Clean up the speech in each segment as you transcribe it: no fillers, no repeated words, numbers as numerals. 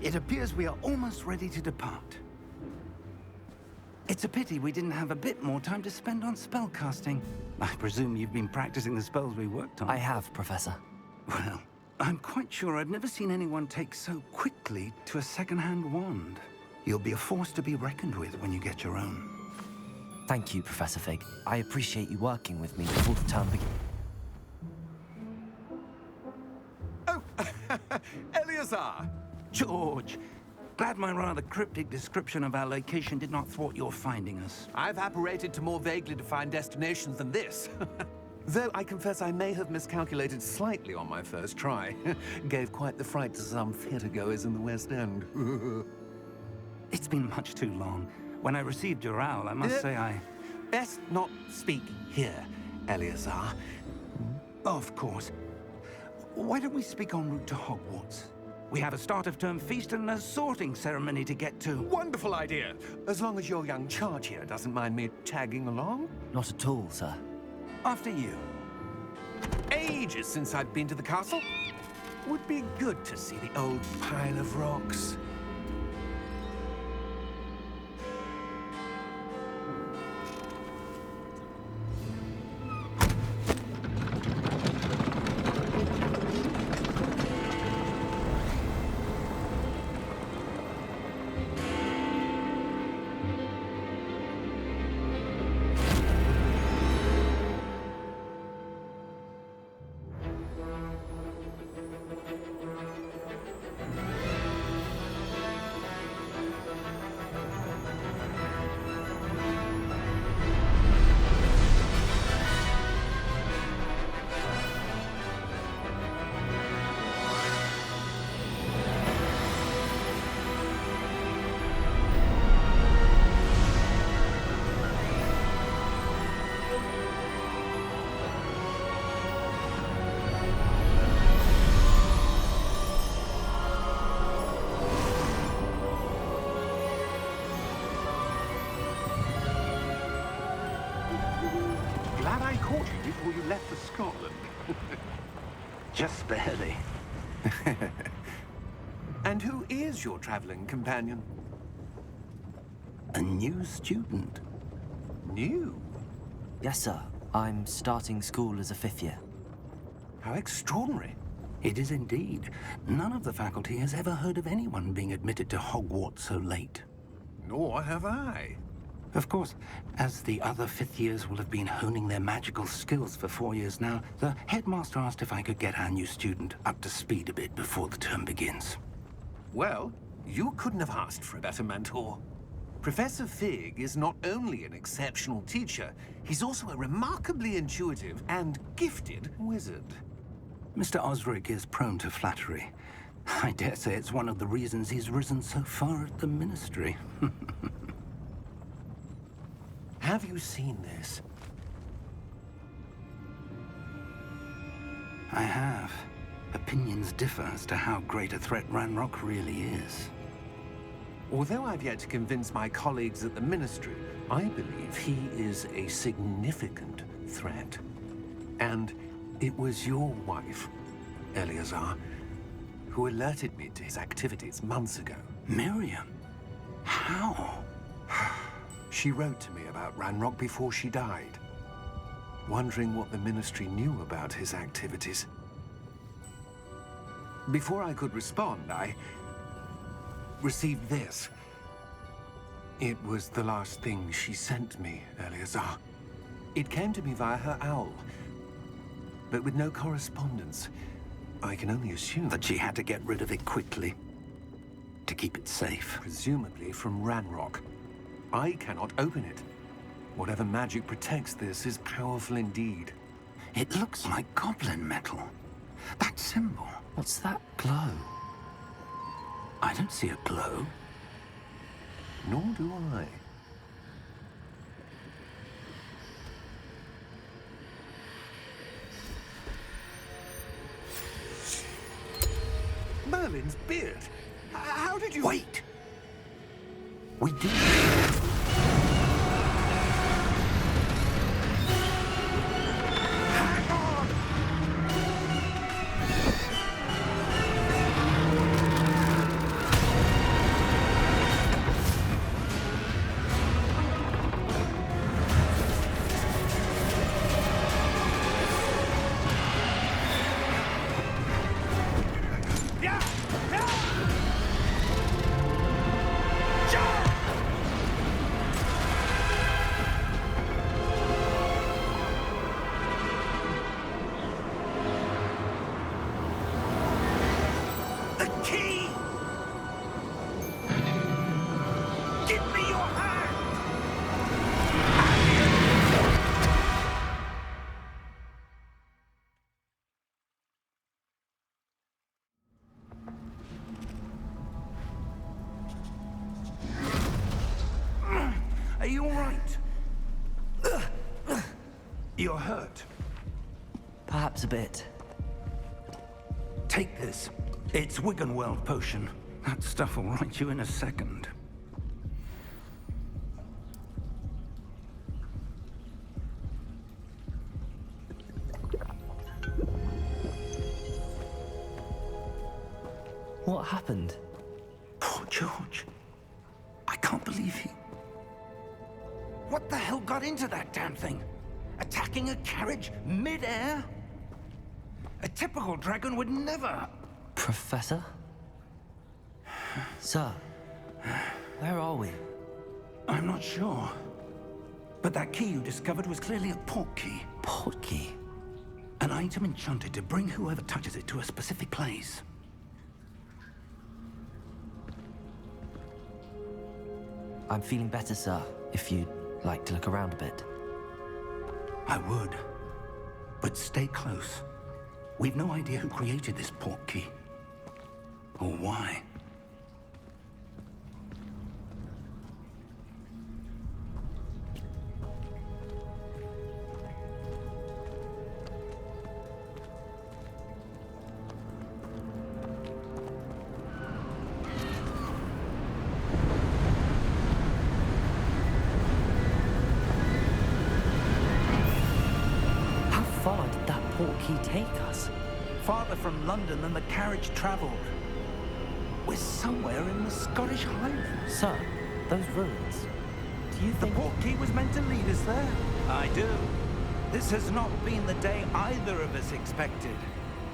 It appears we are almost ready to depart. It's a pity we didn't have a bit more time to spend on spellcasting. I presume you've been practicing the spells we worked on. I have, Professor. Well, I'm quite sure I've never seen anyone take so quickly to a second-hand wand. You'll be a force to be reckoned with when you get your own. Thank you, Professor Fig. I appreciate you working with me before the term begins. Oh, Eleazar! George, glad my rather cryptic description of our location did not thwart your finding us. I've apparated to more vaguely defined destinations than this. Though I confess I may have miscalculated slightly on my first try. Gave quite the fright to some theatergoers in the West End. It's been much too long. When I received your owl, I must say I... Best not speak here, Eleazar. Of course. Why don't we speak en route to Hogwarts? We have a start-of-term feast and a sorting ceremony to get to. Wonderful idea! As long as your young charge here doesn't mind me tagging along. Not at all, sir. After you. Ages since I've been to the castle. Would be good to see the old pile of rocks. Glad I caught you before you left for Scotland. Just barely. And who is your traveling companion? A new student. New? Yes, sir. I'm starting school as a 5th year. How extraordinary. It is indeed. None of the faculty has ever heard of anyone being admitted to Hogwarts so late. Nor have I. Of course, as the other 5th years will have been honing their magical skills for 4 years now, the headmaster asked if I could get our new student up to speed a bit before the term begins. Well, you couldn't have asked for a better mentor. Professor Fig is not only an exceptional teacher, he's also a remarkably intuitive and gifted wizard. Mr. Osric is prone to flattery. I dare say it's one of the reasons he's risen so far at the Ministry. Have you seen this? I have. Opinions differ as to how great a threat Ranrock really is. Although I've yet to convince my colleagues at the Ministry, I believe he is a significant threat. And it was your wife, Eleazar, who alerted me to his activities months ago. Miriam? How? She wrote to me about Ranrock before she died, wondering what the Ministry knew about his activities. Before I could respond, I received this. It was the last thing she sent me, Eleazar. It came to me via her owl, but with no correspondence. I can only assume That she had to get rid of it quickly, to keep it safe. presumably from Ranrock. I cannot open it. Whatever magic protects this is powerful indeed. It looks like goblin metal. That symbol. What's that glow? I don't see a glow. Nor do I. Merlin's beard. How did you... Wait! We did. Hang on! You're hurt. Perhaps a bit. Take this. It's Wiggenweld potion. That stuff will right you in a second. What happened? Poor George. I can't believe he... What the hell got into that damn thing? Attacking a carriage mid-air? A typical dragon would never... Professor? Sir, where are we? I'm not sure. But that key you discovered was clearly a port key. Port key? An item enchanted to bring whoever touches it to a specific place. I'm feeling better, sir, if you'd like to look around a bit. I would. But stay close. We've no idea who created this port key. Or why. How far did that port key take us? Farther from London than the carriage traveled. We're somewhere in the Scottish Highlands. Sir, those ruins. Do you The think... port key was meant to lead us there. I do. This has not been the day either of us expected.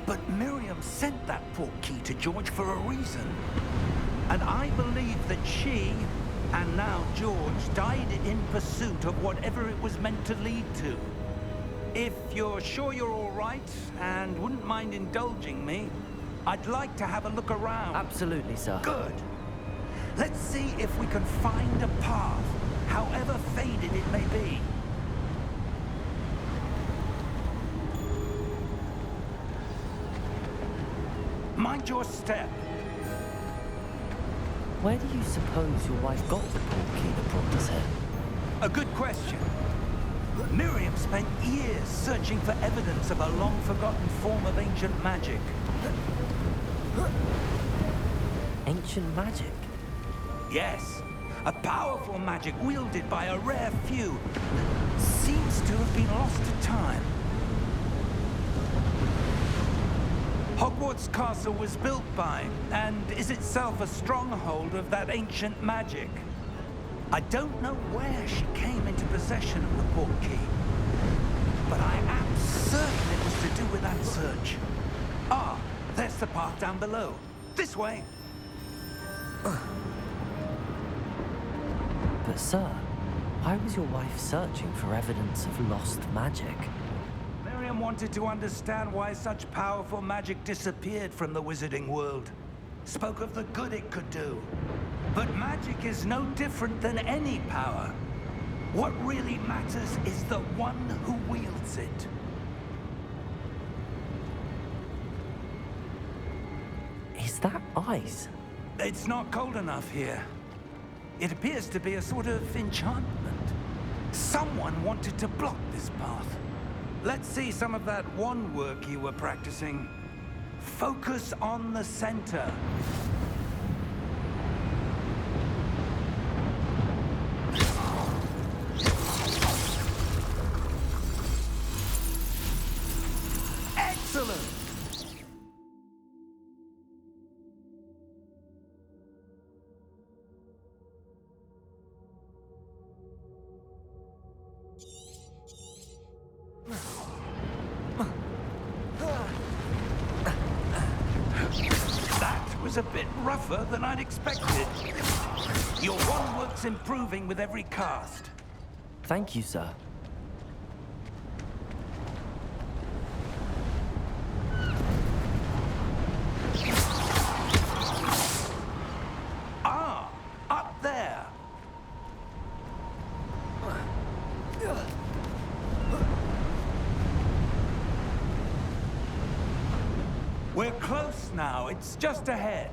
But Miriam sent that port key to George for a reason. And I believe that she, and now George, died in pursuit of whatever it was meant to lead to. If you're sure you're all right, and wouldn't mind indulging me, I'd like to have a look around. Absolutely, sir. Good. Let's see if we can find a path, however faded it may be. Mind your step. Where do you suppose your wife got the port key that brought us here? A good question. Miriam spent years searching for evidence of a long-forgotten form of ancient magic. Ancient magic? Yes, a powerful magic wielded by a rare few. Seems to have been lost to time. Hogwarts Castle was built by, and is itself a stronghold of that ancient magic. I don't know where she came into possession of the port key, but I am certain it was to do with that search. Ah, there's the path down below. This way. But sir, why was your wife searching for evidence of lost magic? Miriam wanted to understand why such powerful magic disappeared from the wizarding world. Spoke of the good it could do. But magic is no different than any power. What really matters is the one who wields it. Is that ice? It's not cold enough here. It appears to be a sort of enchantment. Someone wanted to block this path. Let's see some of that wand work you were practicing. Focus on the center. Excellent! That was a bit rougher than I'd expected. Your wand work's improving with every cast. Thank you, sir. Ah, up there. We're close now. It's just ahead.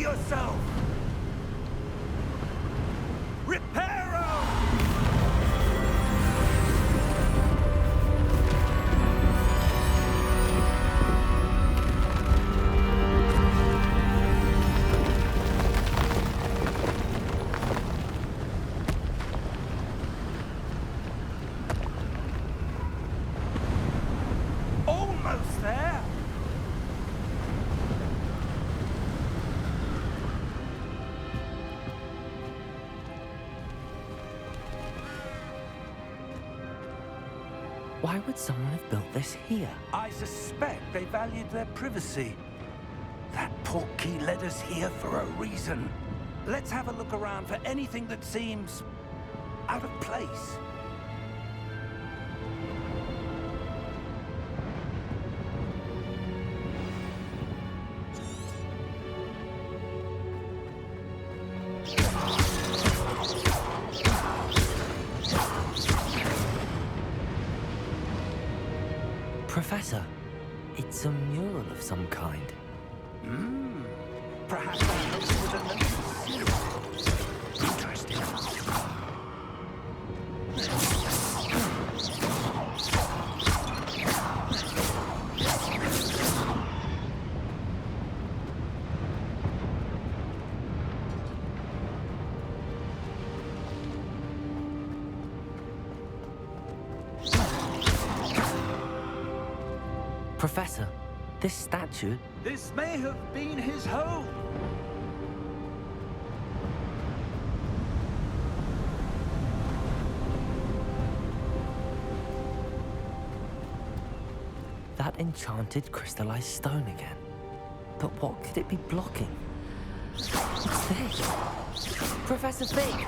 yourself! Reparo! Almost there! Why would someone have built this here? I suspect they valued their privacy. That portkey led us here for a reason. Let's have a look around for anything that seems out of place. Professor, it's a mural of some kind. Perhaps that helps with a notice. Interesting. Professor, this statue... This may have been his home. That enchanted crystallized stone again. But what could it be blocking? What's this? Professor Fig!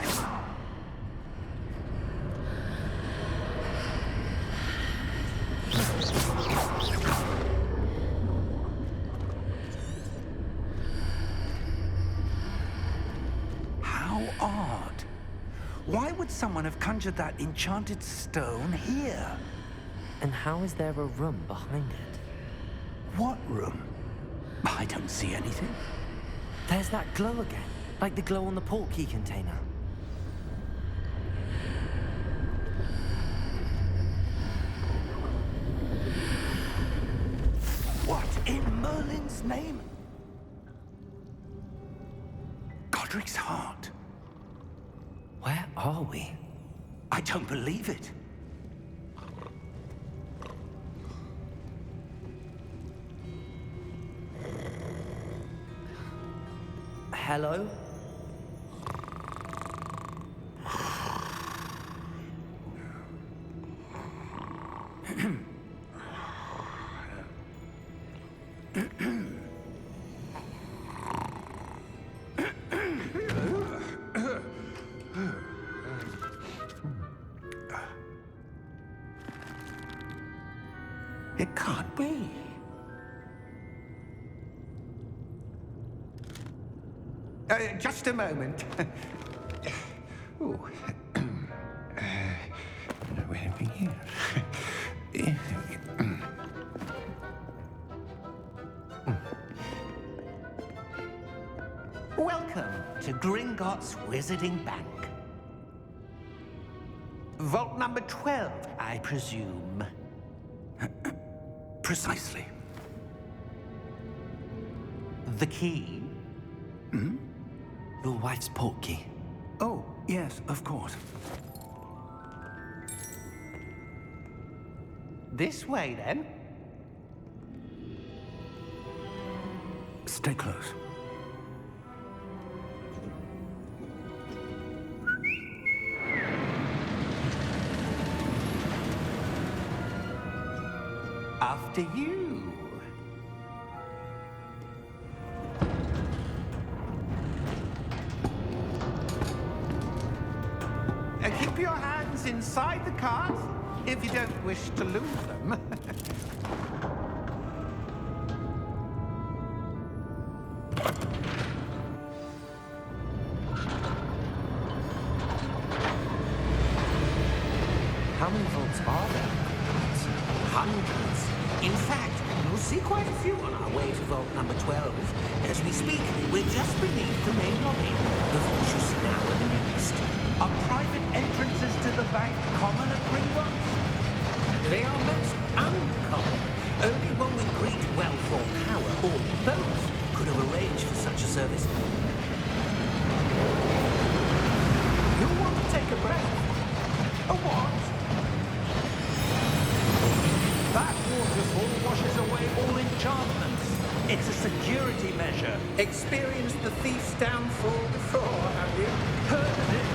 How odd. Why would someone have conjured that enchanted stone here? And how is there a room behind it? What room? I don't see anything. There's that glow again, like the glow on the portkey container. What in Merlin's name? Godric's heart. Where are we? I don't believe it. Hello? It can't be. Just a moment. Ooh. Where are we here? Welcome to Gringotts Wizarding Bank. Vault number 12, I presume. Precisely. The key? Your wife's portkey. Oh, yes, of course. This way, then. Stay close. After you. Keep your hands inside the cart if you don't wish to lose them. How many vaults are there? Hundreds. In fact, see quite a few on our way to vault number 12. As we speak, we're just beneath the main lobby. The vault you see now in the east. Are private entrances to the bank common at Gringotts? They are most uncommon. Only one with great wealth or power, or both, could have arranged for such a service. You want to take a breath? A what? That waterfall washes away all enchantments. It's a security measure. Experienced the thief's downfall before, have you? Heard of it?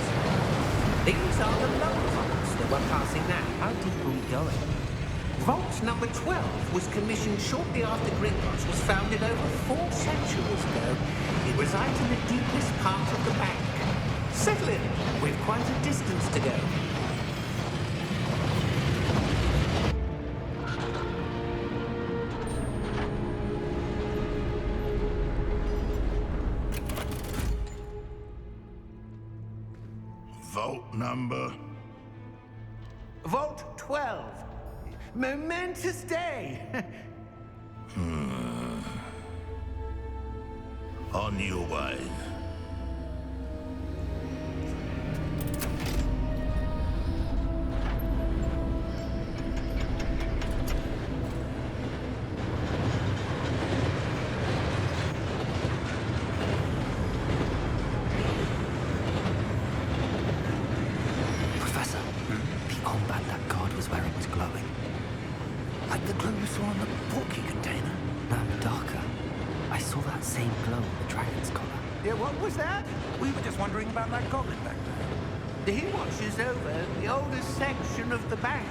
These are the lower vaults that we're passing now. How deep are we going? Vault number 12 was commissioned shortly after Gringotts was founded over 4 centuries ago. It resides in the deepest part of the bank. Settle in. We've quite a distance to go. Vault number? Vault 12. Momentous day. On your way. Professor, the armband that guard was wearing was glowing. Like the glow you saw on the porky container? No, darker. I saw that same glow on the dragon's collar. Yeah, what was that? We were just wondering about that goblin back there. He watches over the oldest section of the bank.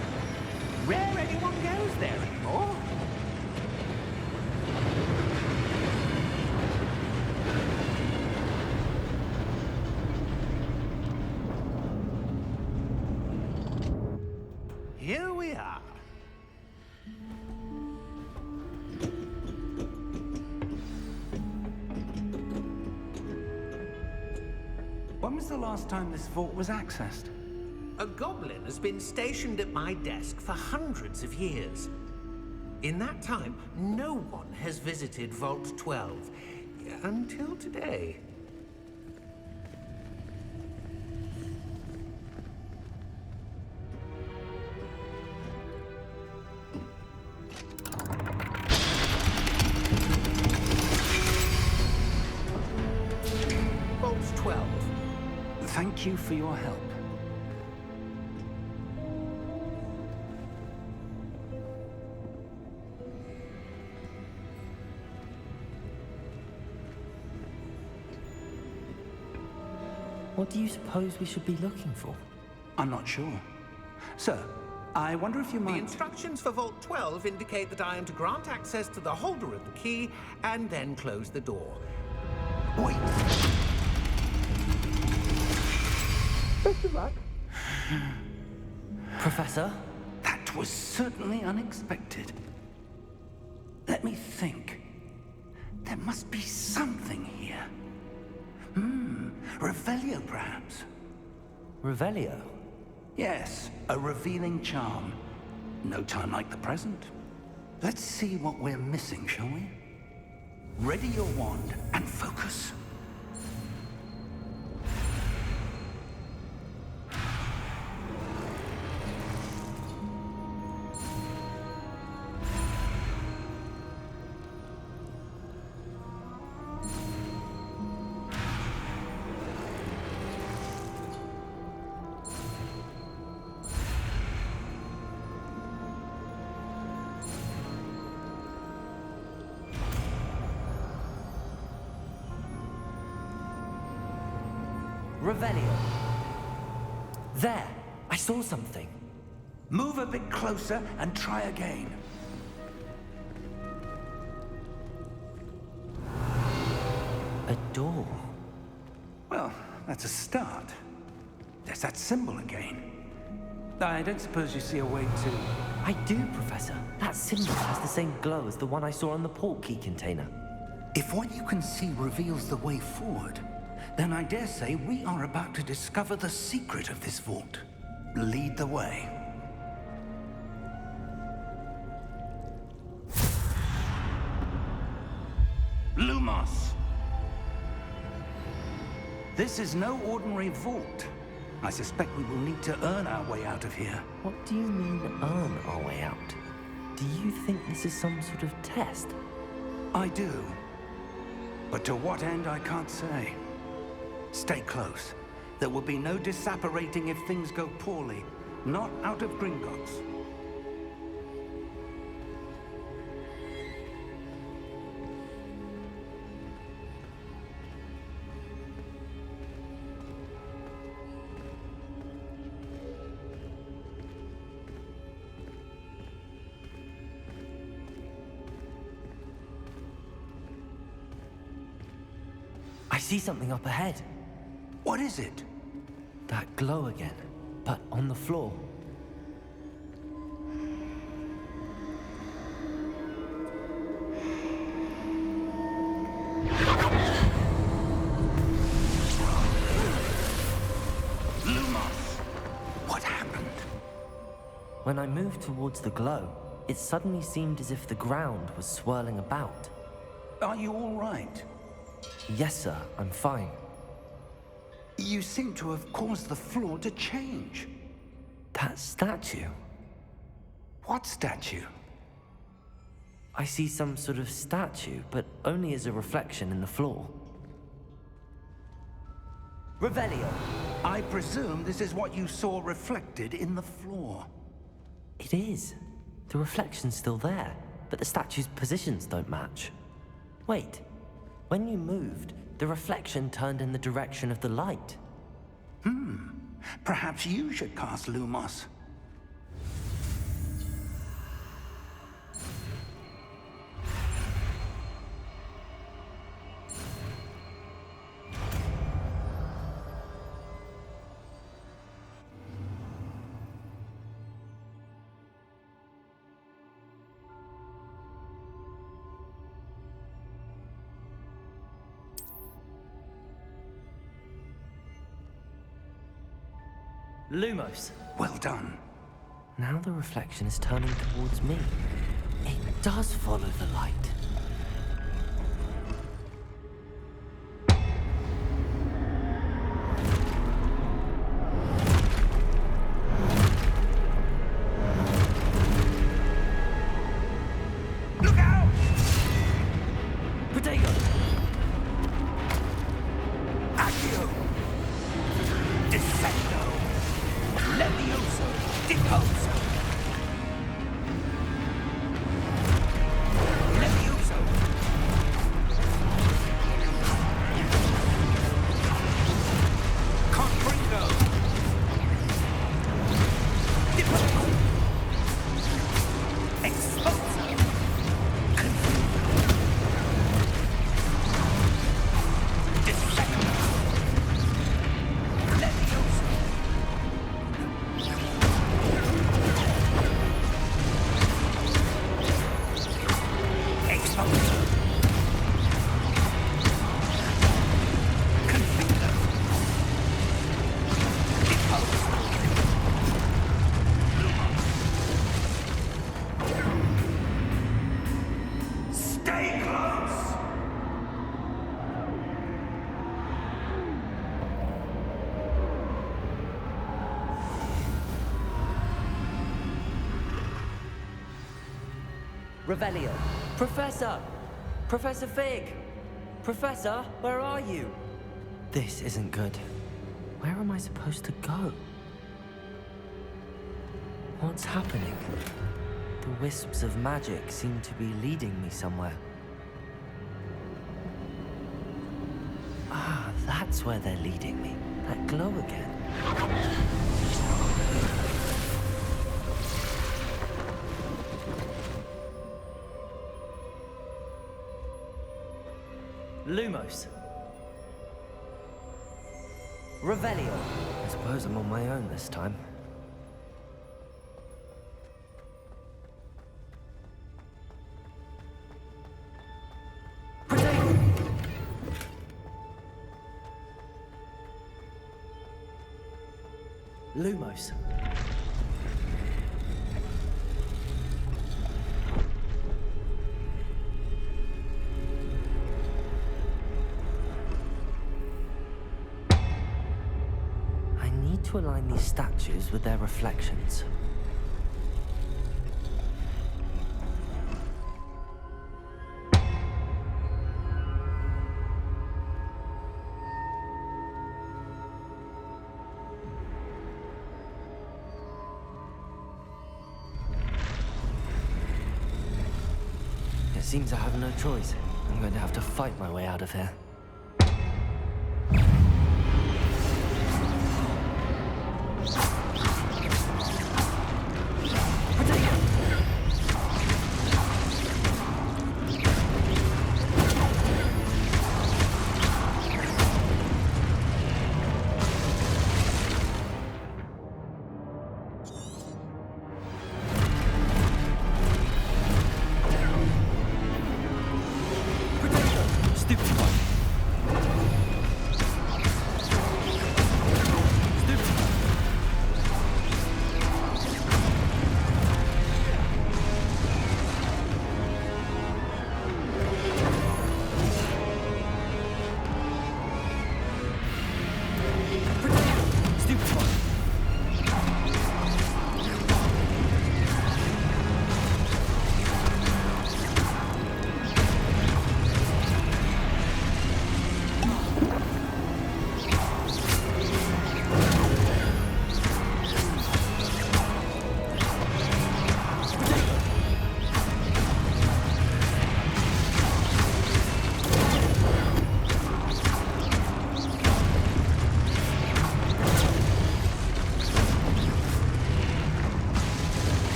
Rare anyone goes there anymore. Here we are. When was the last time this vault was accessed? A goblin has been stationed at my desk for hundreds of years. In that time, no one has visited Vault 12. Until today. Vault 12. Thank you for your help. What do you suppose we should be looking for? I'm not sure. Sir, I wonder if you The might... instructions for Vault 12 indicate that I am to grant access to the holder of the key and then close the door. Wait! Professor? That was certainly unexpected. Let me think. There must be something here. Revelio, perhaps? Revelio? Yes, a revealing charm. No time like the present. Let's see what we're missing, shall we? Ready your wand and focus. Revelio. There! I saw something. Move a bit closer and try again. A door. Well, that's a start. There's that symbol again. I don't suppose you see a way to... I do, Professor. That symbol has the same glow as the one I saw on the port key container. If what you can see reveals the way forward, then I dare say we are about to discover the secret of this vault. Lead the way. This is no ordinary vault. I suspect we will need to earn our way out of here. What do you mean, earn our way out? Do you think this is some sort of test? I do. But to what end, I can't say. Stay close. There will be no disapparating if things go poorly. Not out of Gringotts. I see something up ahead. What is it? That glow again, but on the floor. Lumos! What happened? When I moved towards the glow, it suddenly seemed as if the ground was swirling about. Are you all right? Yes, sir, I'm fine. You seem to have caused the floor to change. That statue. What statue? I see some sort of statue, but only as a reflection in the floor. Revelio! I presume this is what you saw reflected in the floor. It is. The reflection's still there, but the statue's positions don't match. Wait. When you moved, the reflection turned in the direction of the light. Perhaps you should cast Lumos. Lumos! Well done. Now the reflection is turning towards me. It does follow the light. Look out! Potato! Accio! Descendo! Levioso! Deposo! Levioso! Confringo! Deposo! Exposo! Confringo! Dissecto! Levioso! Exposo! Confringo! Deposo! Stay close! Revelio! Professor! Professor Fig! Professor, where are you? This isn't good. Where am I supposed to go? What's happening? The wisps of magic seem to be leading me somewhere. Ah, that's where they're leading me. That glow again. Lumos. Revelio. I suppose I'm on my own this time. Potato! Lumos. need to align these statues with their reflections. It seems I have no choice. I'm going to have to fight my way out of here.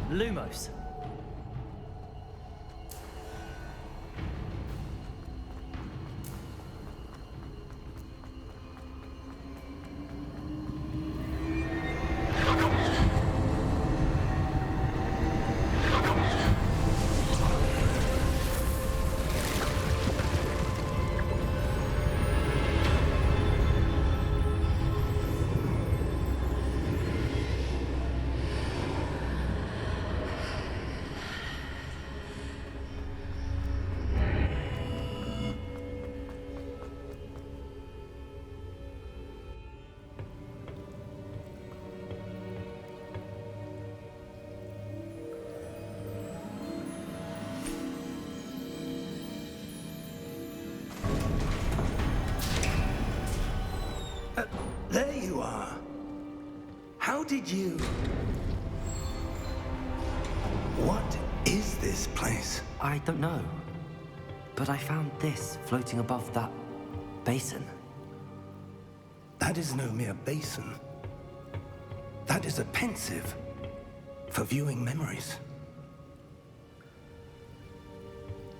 Lumos. There you are. How did you... What is this place? I don't know. But I found this floating above that basin. That is no mere basin. That is a pensive for viewing memories.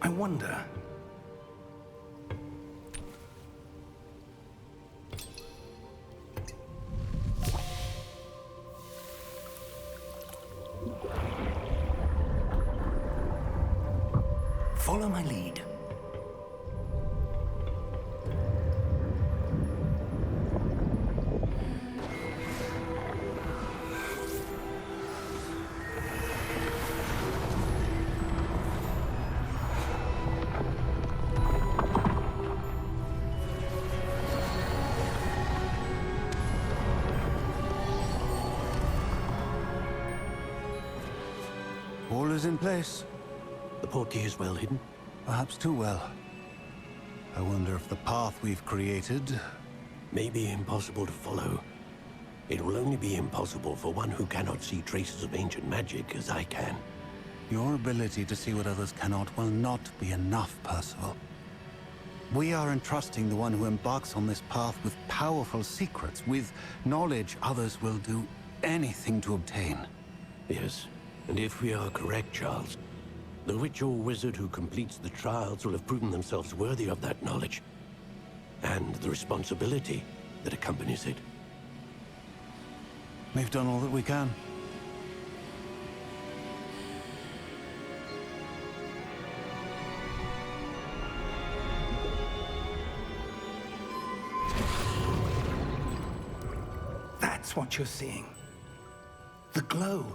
I wonder... Follow my lead. All is in place. The portkey is well hidden. Perhaps too well. I wonder if the path we've created... May be impossible to follow. It will only be impossible for one who cannot see traces of ancient magic as I can. Your ability to see what others cannot will not be enough, Percival. We are entrusting the one who embarks on this path with powerful secrets, with knowledge others will do anything to obtain. Yes, and if we are correct, Charles, the witch or wizard who completes the trials will have proven themselves worthy of that knowledge, and the responsibility that accompanies it. We've done all that we can. That's what you're seeing. The glow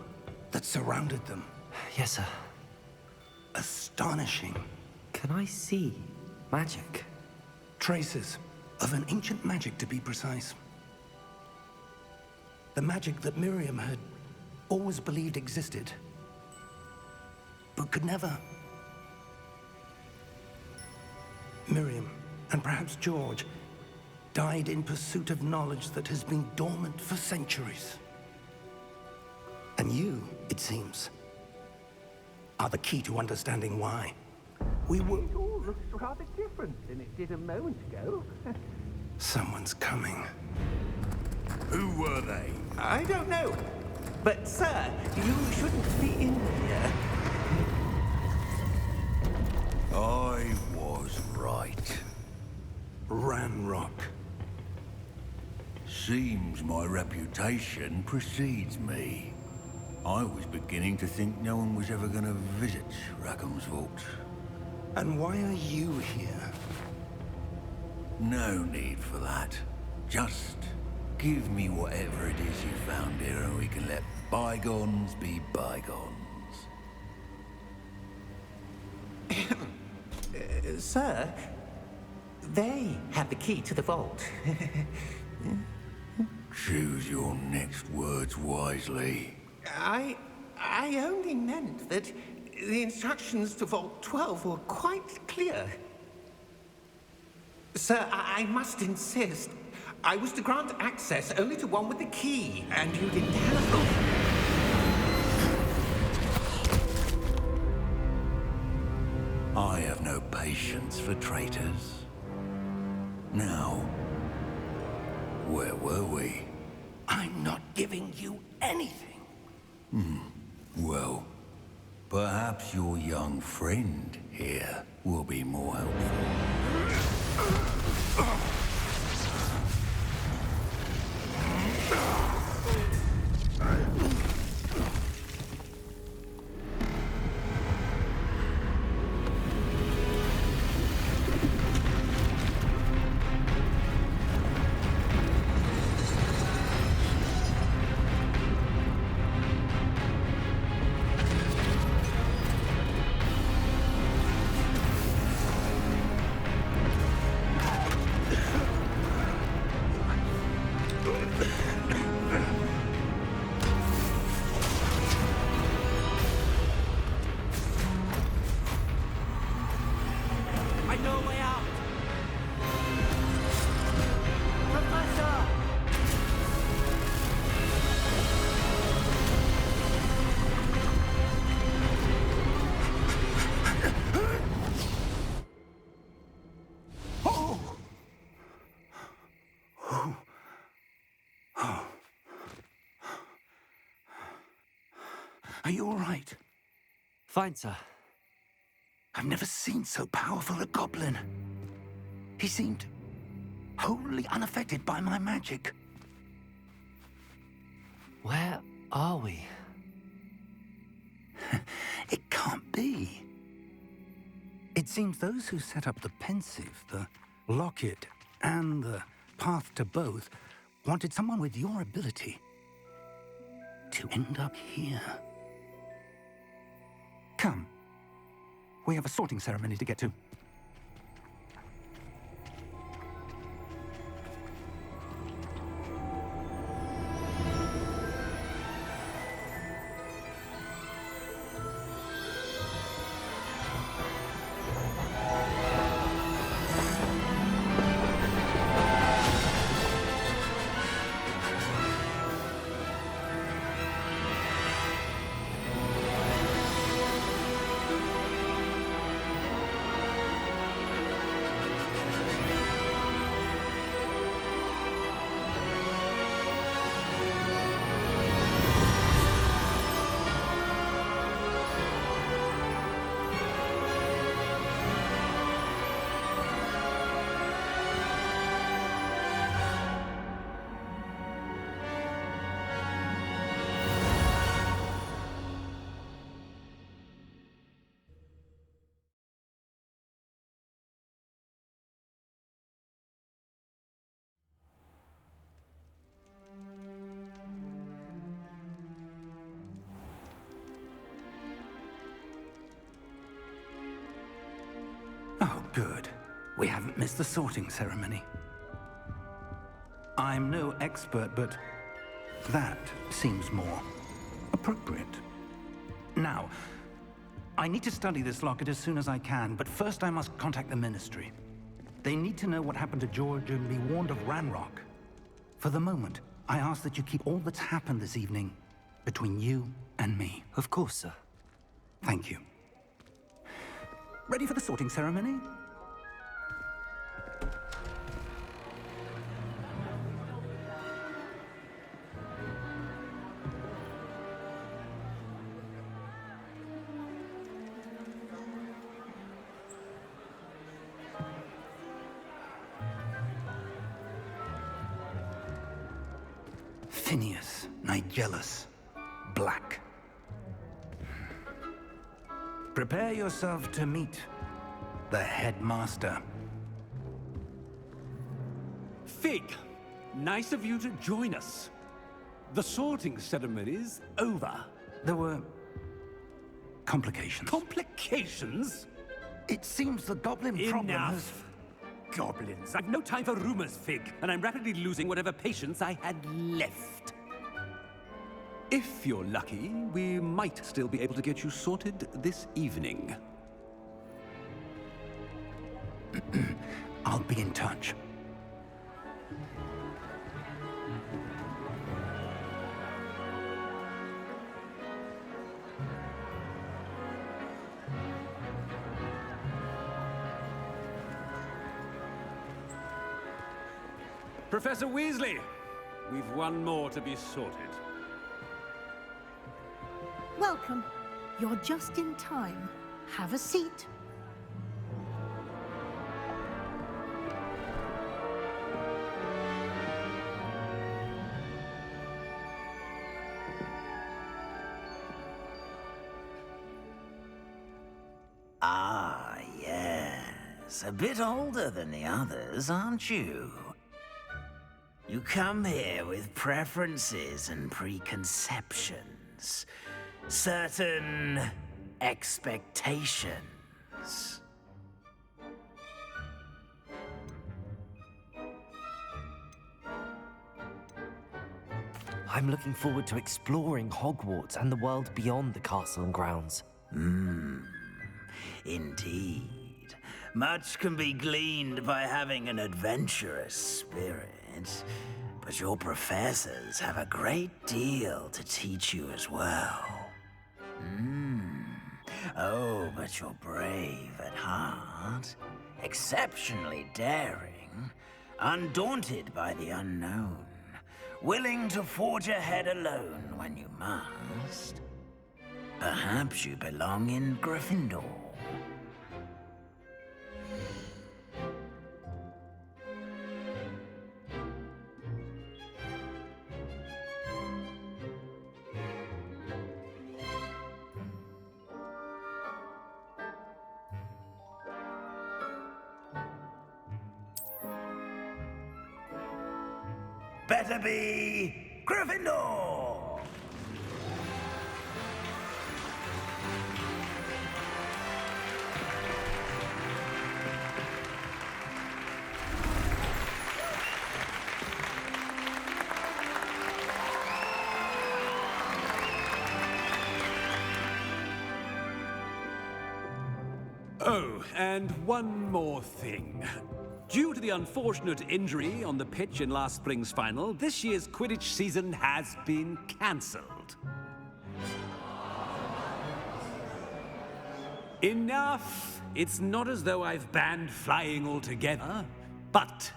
that surrounded them. Yes, sir. Astonishing. Can I see magic? Traces of an ancient magic, to be precise. The magic that Miriam had always believed existed, but could never. Miriam, and perhaps George, died in pursuit of knowledge that has been dormant for centuries. And you, it seems, are the key to understanding why. We were... It all looks rather different than it did a moment ago. Someone's coming. Who were they? I don't know. But, sir, you shouldn't be in here. I was right. Ranrock. Seems my reputation precedes me. I was beginning to think no one was ever going to visit Rackham's vault. And why are you here? No need for that. Just give me whatever it is you found here and we can let bygones be bygones. Sir, they have the key to the vault. Choose your next words wisely. I only meant that the instructions to Vault 12 were quite clear. Sir, I must insist. I was to grant access only to one with the key, and you didn't have them. I have no patience for traitors. Now, where were we? I'm not giving you anything. Well, perhaps your young friend here will be more helpful. I know a way out! Professor! Are you all right? Fine, sir. I've never seen so powerful a goblin. He seemed wholly unaffected by my magic. Where are we? It can't be. It seems those who set up the pensive, the locket, and the path to both wanted someone with your ability to end up here. Come. We have a sorting ceremony to get to. Oh, good. We haven't missed the sorting ceremony. I'm no expert, but that seems more appropriate. Now, I need to study this locket as soon as I can, but first I must contact the Ministry. They need to know what happened to George and be warned of Ranrock. For the moment, I ask that you keep all that's happened this evening between you and me. Of course, sir. Thank you. Ready for the sorting ceremony? Phineas, Nigellus, Black. Prepare yourself to meet the headmaster. Fig, nice of you to join us. The sorting ceremony's over. There were complications. Complications? It seems the goblin problem has... Enough. Goblins. I've no time for rumors, Fig, and I'm rapidly losing whatever patience I had left. If you're lucky, we might still be able to get you sorted this evening. I'll be in touch. Professor Weasley, we've one more to be sorted. Welcome. You're just in time. Have a seat. Ah, yes. A bit older than the others, aren't you? You come here with preferences and preconceptions. Certain expectations. I'm looking forward to exploring Hogwarts and the world beyond the castle and grounds. Indeed. Much can be gleaned by having an adventurous spirit. But your professors have a great deal to teach you as well. Oh, but you're brave at heart, exceptionally daring, undaunted by the unknown, willing to forge ahead alone when you must. Perhaps you belong in Gryffindor. Better be Gryffindor! Oh, and one more thing. Due to the unfortunate injury on the pitch in last spring's final, this year's Quidditch season has been cancelled. Enough! It's not as though I've banned flying altogether, but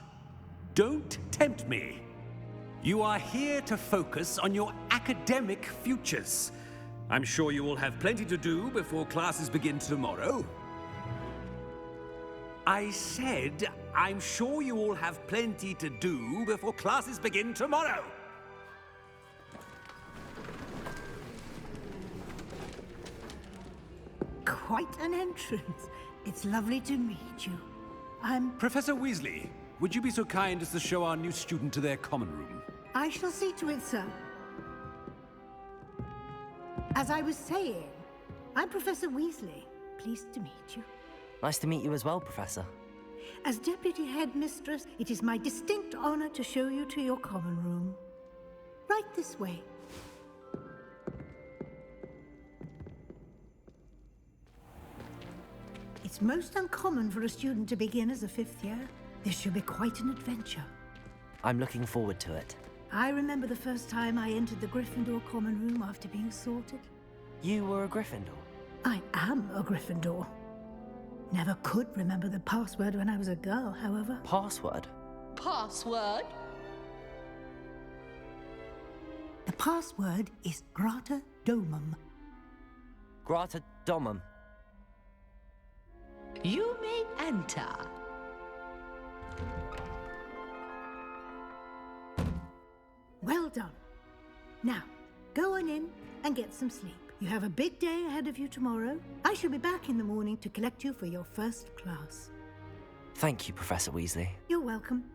don't tempt me. You are here to focus on your academic futures. I'm sure you will have plenty to do before classes begin tomorrow. I said, I'm sure you all have plenty to do before classes begin tomorrow. Quite an entrance. It's lovely to meet you. Professor Weasley, would you be so kind as to show our new student to their common room? I shall see to it, sir. As I was saying, I'm Professor Weasley. Pleased to meet you. Nice to meet you as well, Professor. As Deputy Headmistress, it is my distinct honor to show you to your common room. Right this way. It's most uncommon for a student to begin as a 5th year. This should be quite an adventure. I'm looking forward to it. I remember the first time I entered the Gryffindor common room after being sorted. You were a Gryffindor? I am a Gryffindor. Never could remember the password when I was a girl, however. Password? Password? The password is Grata Domum. Grata Domum. You may enter. Well done. Now, go on in and get some sleep. You have a big day ahead of you tomorrow. I shall be back in the morning to collect you for your first class. Thank you, Professor Weasley. You're welcome.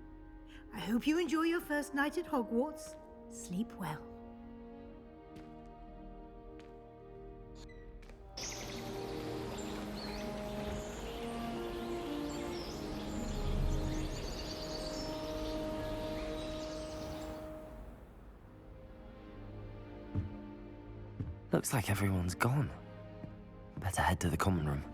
I hope you enjoy your first night at Hogwarts. Sleep well. Looks like everyone's gone. Better head to the common room.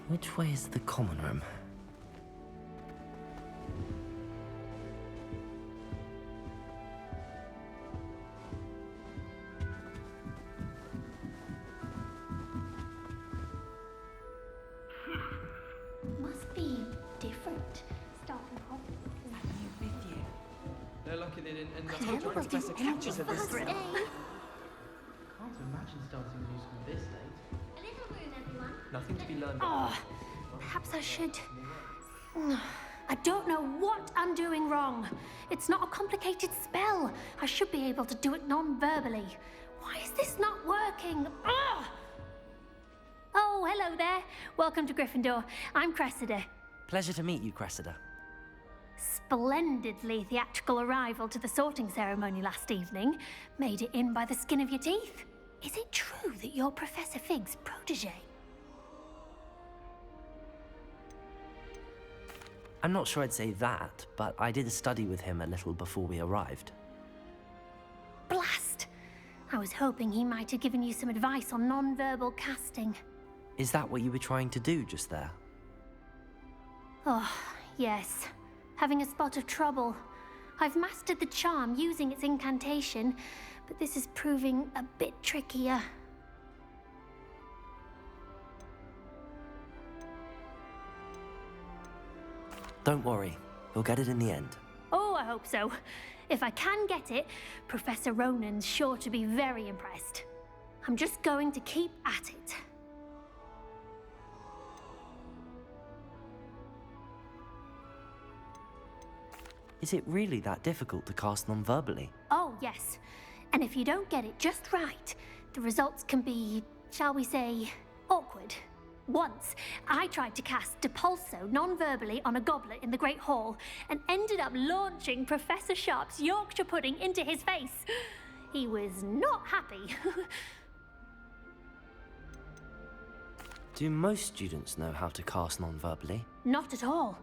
Which way is the common room? Must be different. Starting off with you. They're lucky they didn't end up I never will do catches of this first day. Can't imagine starting new school this late. A little room, everyone. Nothing to be learned. Oh, perhaps I should. I don't know what I'm doing wrong. It's not a complicated spell. I should be able to do it non-verbally. Why is this not working? Ugh! Oh, hello there. Welcome to Gryffindor. I'm Cressida. Pleasure to meet you, Cressida. Splendidly theatrical arrival to the sorting ceremony last evening. Made it in by the skin of your teeth. Is it true that you're Professor Fig's protege? I'm not sure I'd say that, but I did study with him a little before we arrived. Blast! I was hoping he might have given you some advice on non-verbal casting. Is that what you were trying to do just there? Oh, yes. Having a spot of trouble. I've mastered the charm using its incantation, but this is proving a bit trickier. Don't worry, you'll get it in the end. Oh, I hope so. If I can get it, Professor Ronan's sure to be very impressed. I'm just going to keep at it. Is it really that difficult to cast non-verbally? Oh, yes. And if you don't get it just right, the results can be, shall we say, awkward. Once, I tried to cast Depulso non-verbally on a goblet in the Great Hall and ended up launching Professor Sharp's Yorkshire pudding into his face. He was not happy. Do most students know how to cast non-verbally? Not at all.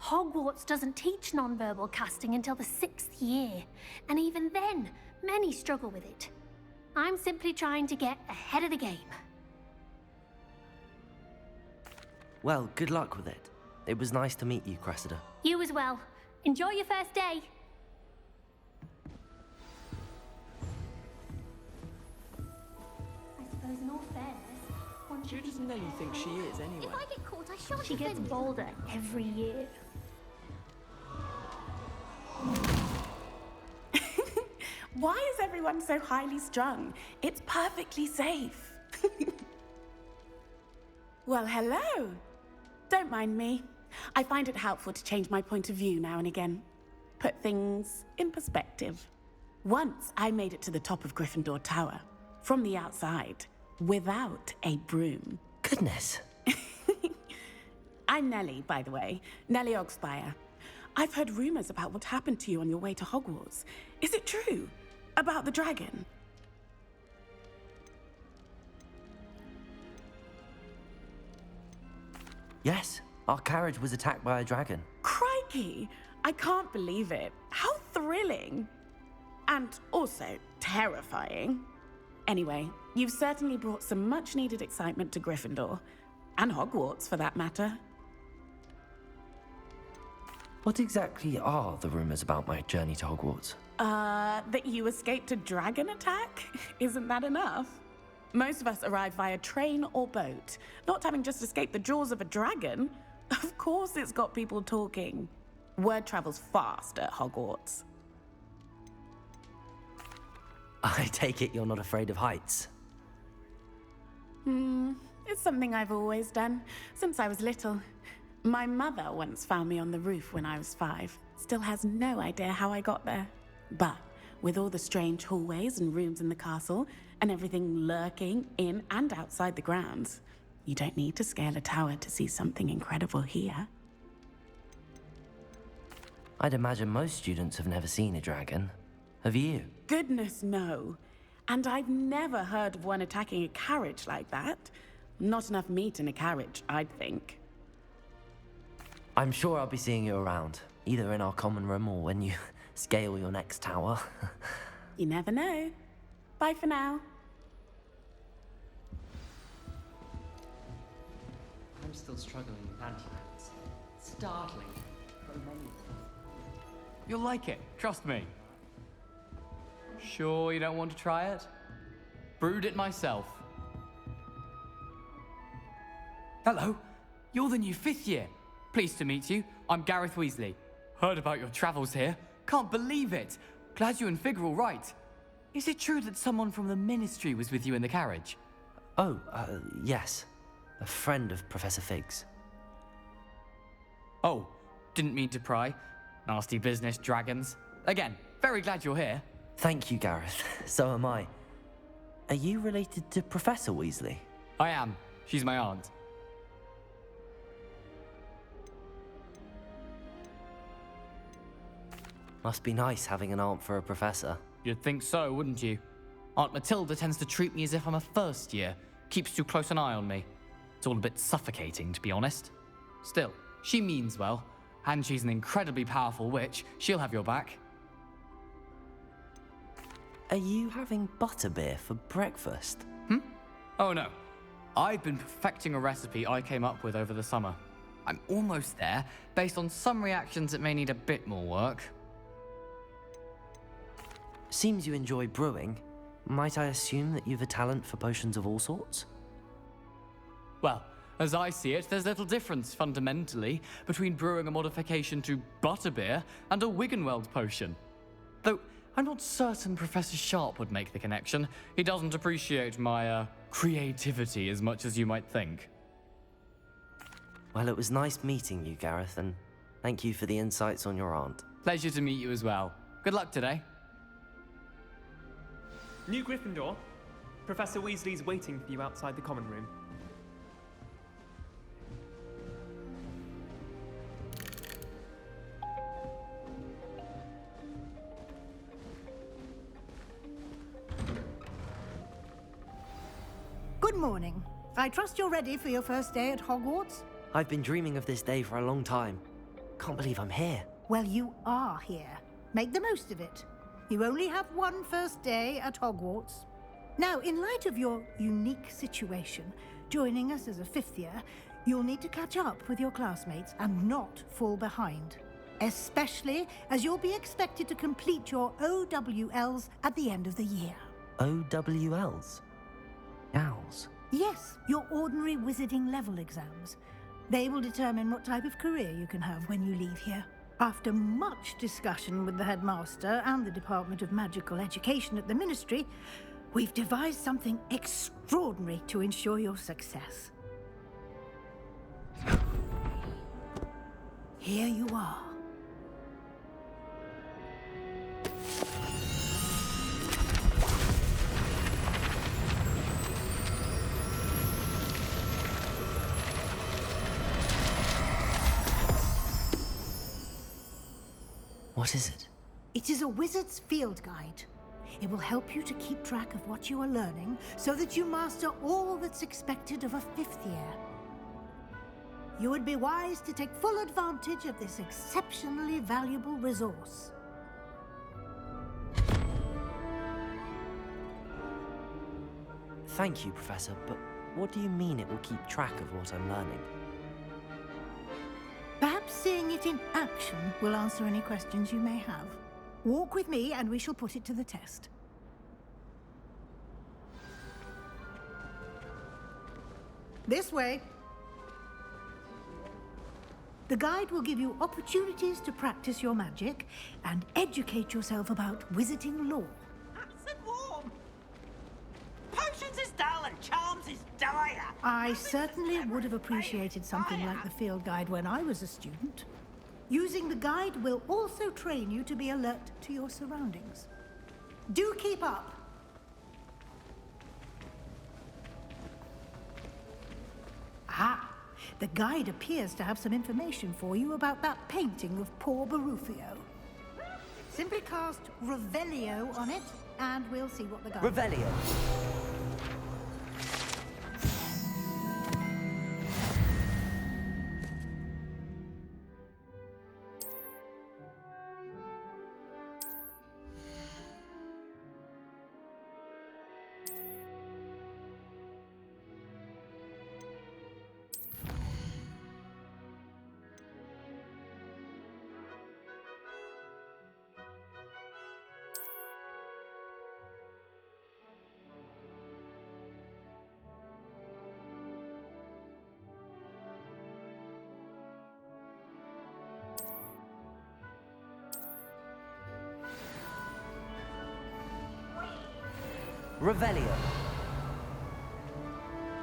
Hogwarts doesn't teach non-verbal casting until the 6th year, and even then, many struggle with it. I'm simply trying to get ahead of the game. Well, good luck with it. It was nice to meet you, Cressida. You as well. Enjoy your first day. I suppose in all fairness, one Who does Nelly think she is, anyway? If I get caught, I shan't. She gets bolder every year. Why is everyone so highly strung? It's perfectly safe. Well, hello. Don't mind me. I find it helpful to change my point of view now and again. put things in perspective. Once I made it to the top of Gryffindor Tower, from the outside, without a broom. Goodness. I'm Nellie, by the way. Nellie Ogspire. I've heard rumors about what happened to you on your way to Hogwarts. Is it true? About the dragon? Yes, our carriage was attacked by a dragon. Crikey! I can't believe it. How thrilling! And also terrifying. Anyway, you've certainly brought some much-needed excitement to Gryffindor. And Hogwarts, for that matter. What exactly are the rumors about my journey to Hogwarts? That you escaped a dragon attack? Isn't that enough? Most of us arrive via train or boat, not having just escaped the jaws of a dragon. Of course it's got people talking. Word travels fast at Hogwarts. I take it you're not afraid of heights. It's something I've always done, since I was little. My mother once found me on the roof when I was 5. Still has no idea how I got there. But with all the strange hallways and rooms in the castle, and everything lurking in and outside the grounds, you don't need to scale a tower to see something incredible here. I'd imagine most students have never seen a dragon. Have you? Goodness, no. And I've never heard of one attacking a carriage like that. Not enough meat in a carriage, I'd think. I'm sure I'll be seeing you around, either in our common room or when you scale your next tower. You never know. Bye for now. I'm still struggling with anti-matters. Startling. But amazing. You'll like it, trust me. Sure you don't want to try it? Brewed it myself. Hello, you're the new 5th year. Pleased to meet you. I'm Gareth Weasley. Heard about your travels here. Can't believe it. Glad you and Fig are all right. Is it true that someone from the Ministry was with you in the carriage? Oh, yes. A friend of Professor Fig's. Oh, didn't mean to pry. Nasty business, dragons. Again, very glad you're here. Thank you, Gareth. So am I. Are you related to Professor Weasley? I am. She's my aunt. Must be nice having an aunt for a professor. You'd think so, wouldn't you? Aunt Matilda tends to treat me as if I'm a first year. Keeps too close an eye on me. It's all a bit suffocating, to be honest. Still, she means well. And she's an incredibly powerful witch. She'll have your back. Are you having butterbeer for breakfast? Oh no. I've been perfecting a recipe I came up with over the summer. I'm almost there, based on some reactions that may need a bit more work. Seems you enjoy brewing. Might I assume that you've a talent for potions of all sorts? Well, as I see it, there's little difference, fundamentally, between brewing a modification to butterbeer and a Wiggenweld potion. Though, I'm not certain Professor Sharp would make the connection. He doesn't appreciate my, creativity as much as you might think. Well, it was nice meeting you, Gareth, and thank you for the insights on your aunt. Pleasure to meet you as well. Good luck today. New Gryffindor. Professor Weasley's waiting for you outside the common room. Good morning. I trust you're ready for your first day at Hogwarts? I've been dreaming of this day for a long time. Can't believe I'm here. Well, you are here. Make the most of it. You only have one first day at Hogwarts. Now, in light of your unique situation, joining us as a 5th year, you'll need to catch up with your classmates and not fall behind. Especially as you'll be expected to complete your OWLs at the end of the year. OWLs? Owls? Yes, your ordinary wizarding level exams. They will determine what type of career you can have when you leave here. After much discussion with the headmaster and the Department of Magical Education at the Ministry, we've devised something extraordinary to ensure your success. Here you are. What is it? It is a wizard's field guide. It will help you to keep track of what you are learning so that you master all that's expected of a 5th year. You would be wise to take full advantage of this exceptionally valuable resource. Thank you, Professor, but what do you mean it will keep track of what I'm learning? Perhaps seeing it in action will answer any questions you may have. Walk with me and we shall put it to the test. This way. The guide will give you opportunities to practice your magic and educate yourself about wizarding lore. Nice and warm. Potions is dull and charms is dire. I certainly would have appreciated something like the field guide when I was a student. Using the guide will also train you to be alert to your surroundings. Do keep up. Ah, the guide appears to have some information for you about that painting of poor Barufio. Simply cast Revelio on it, and we'll see what the guide... Revelio. Revelio.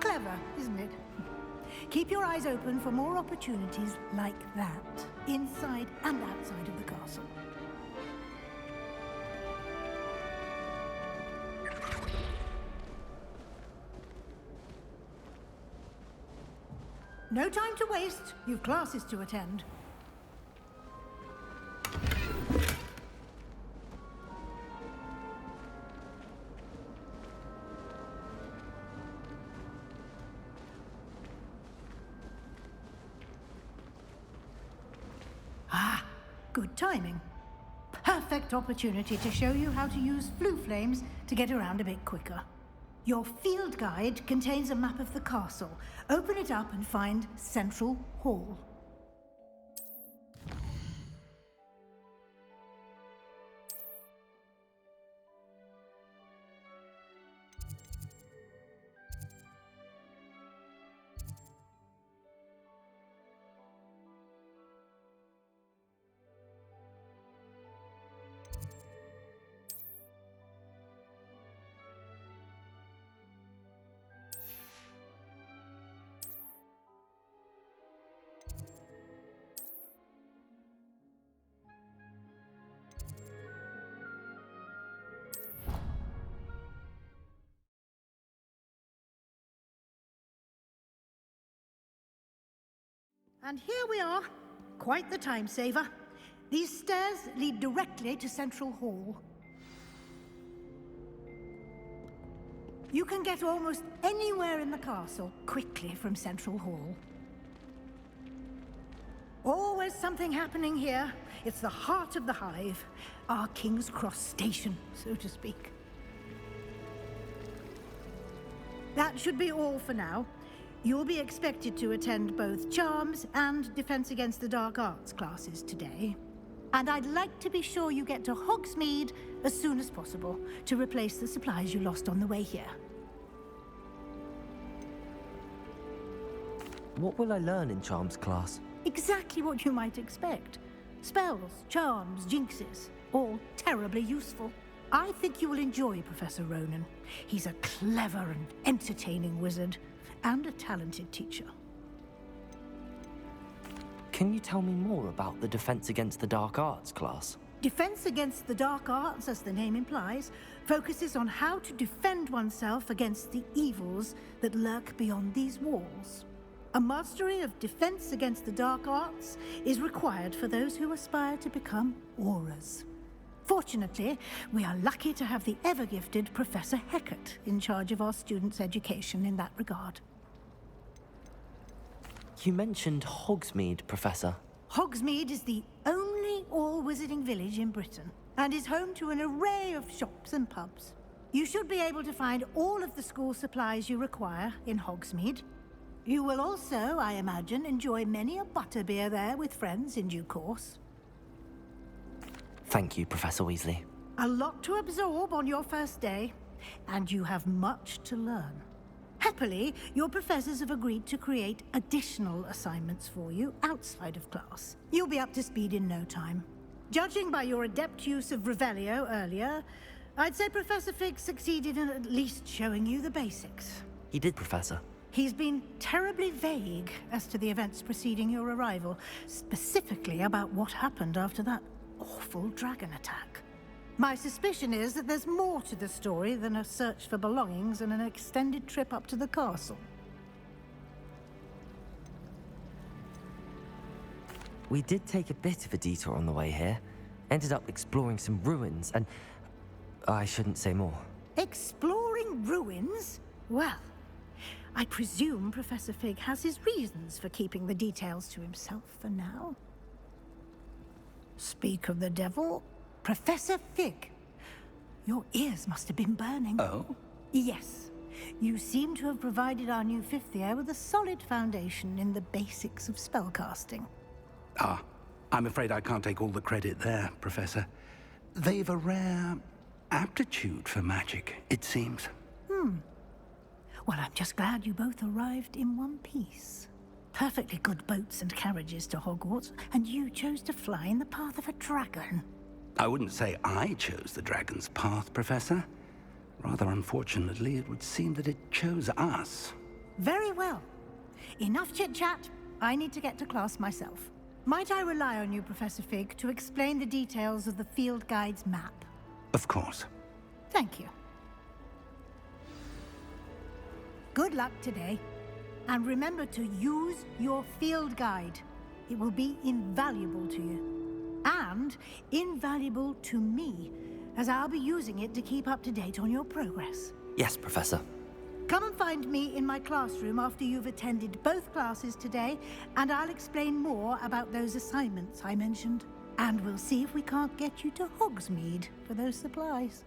Clever, isn't it? Keep your eyes open for more opportunities like that, inside and outside of the castle. No time to waste. You've classes to attend. Good timing. Perfect opportunity to show you how to use flue flames to get around a bit quicker. Your field guide contains a map of the castle. Open it up and find Central Hall. And here we are. Quite the time saver. These stairs lead directly to Central Hall. You can get almost anywhere in the castle quickly from Central Hall. Always something happening here. It's the heart of the hive, our King's Cross station, so to speak. That should be all for now. You'll be expected to attend both Charms and Defense Against the Dark Arts classes today. And I'd like to be sure you get to Hogsmeade as soon as possible to replace the supplies you lost on the way here. What will I learn in Charms class? Exactly what you might expect. Spells, charms, jinxes, all terribly useful. I think you will enjoy Professor Ronan. He's a clever and entertaining wizard, and a talented teacher. Can you tell me more about the Defense Against the Dark Arts class? Defense Against the Dark Arts, as the name implies, focuses on how to defend oneself against the evils that lurk beyond these walls. A mastery of defense against the dark arts is required for those who aspire to become Aurors. Fortunately, we are lucky to have the ever-gifted Professor Hecat in charge of our students' education in that regard. You mentioned Hogsmeade, Professor. Hogsmeade is the only all-wizarding village in Britain and is home to an array of shops and pubs. You should be able to find all of the school supplies you require in Hogsmeade. You will also, I imagine, enjoy many a butterbeer there with friends in due course. Thank you, Professor Weasley. A lot to absorb on your first day, and you have much to learn. Happily, your professors have agreed to create additional assignments for you outside of class. You'll be up to speed in no time. Judging by your adept use of Revelio earlier, I'd say Professor Fig succeeded in at least showing you the basics. He did, Professor. He's been terribly vague as to the events preceding your arrival, specifically about what happened after that awful dragon attack. My suspicion is that there's more to the story than a search for belongings and an extended trip up to the castle. We did take a bit of a detour on the way here. Ended up exploring some ruins and... I shouldn't say more. Exploring ruins? Well, I presume Professor Fig has his reasons for keeping the details to himself for now. Speak of the devil, Professor Fig. Your ears must have been burning. Oh? Yes. You seem to have provided our new fifth year with a solid foundation in the basics of spellcasting. Ah, I'm afraid I can't take all the credit there, Professor. They've a rare aptitude for magic, it seems. Well, I'm just glad you both arrived in one piece. Perfectly good boats and carriages to Hogwarts, and you chose to fly in the path of a dragon. I wouldn't say I chose the dragon's path, Professor. Rather unfortunately, it would seem that it chose us. Very well. Enough chit-chat. I need to get to class myself. Might I rely on you, Professor Fig, to explain the details of the field guide's map? Of course. Thank you. Good luck today. And remember to use your field guide. It will be invaluable to you. And invaluable to me, as I'll be using it to keep up to date on your progress. Yes, Professor. Come and find me in my classroom after you've attended both classes today, and I'll explain more about those assignments I mentioned. And we'll see if we can't get you to Hogsmeade for those supplies.